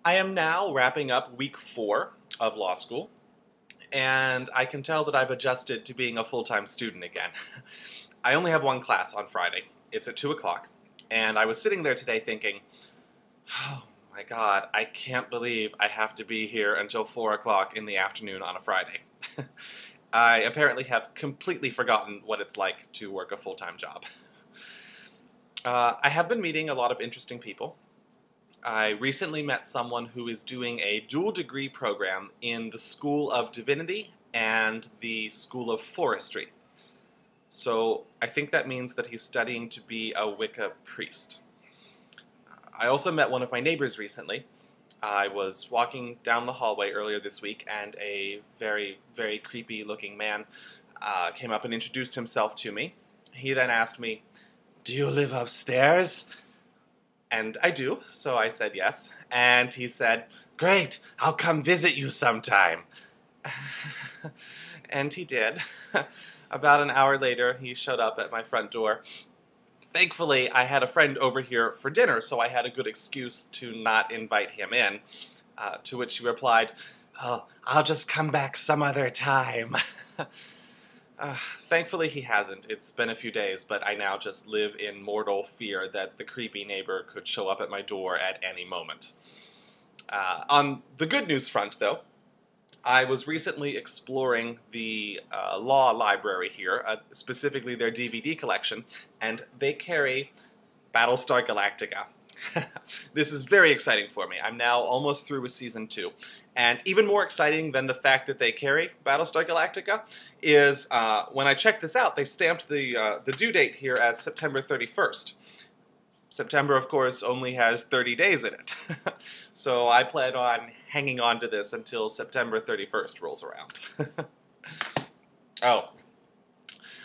I am now wrapping up week 4 of law school, and I can tell that I've adjusted to being a full-time student again. I only have one class on Friday. It's at 2 o'clock, and I was sitting there today thinking, oh my god, I can't believe I have to be here until 4 o'clock in the afternoon on a Friday. I apparently have completely forgotten what it's like to work a full-time job. I have been meeting a lot of interesting people. I recently met someone who is doing a dual degree program in the School of Divinity and the School of Forestry. So I think that means that he's studying to be a Wicca priest. I also met one of my neighbors recently. I was walking down the hallway earlier this week and a very, very creepy looking man came up and introduced himself to me. He then asked me, "Do you live upstairs?" And I do, so I said yes. And he said, "Great, I'll come visit you sometime." And he did. About an hour later, he showed up at my front door. Thankfully, I had a friend over here for dinner, so I had a good excuse to not invite him in. To which he replied, "Oh, I'll just come back some other time." Thankfully he hasn't. It's been a few days, but I now just live in mortal fear that the creepy neighbor could show up at my door at any moment. On the good news front, though, I was recently exploring the law library here, specifically their DVD collection, and they carry Battlestar Galactica. This is very exciting for me. I'm now almost through with Season 2. And even more exciting than the fact that they carry Battlestar Galactica is when I checked this out, they stamped the due date here as September 31st. September, of course, only has 30 days in it. So I plan on hanging on to this until September 31st rolls around. Oh,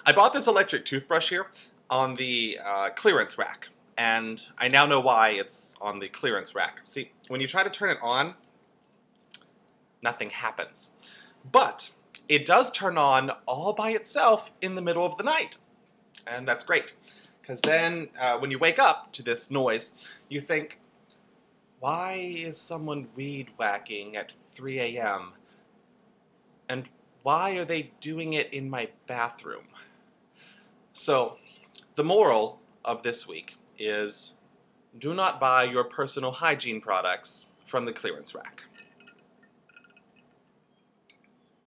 I bought this electric toothbrush here on the clearance rack. And I now know why it's on the clearance rack. See, when you try to turn it on, nothing happens. But it does turn on all by itself in the middle of the night. And that's great. Because then when you wake up to this noise, you think, why is someone weed whacking at 3 a.m.? And why are they doing it in my bathroom? So, the moral of this week is do not buy your personal hygiene products from the clearance rack.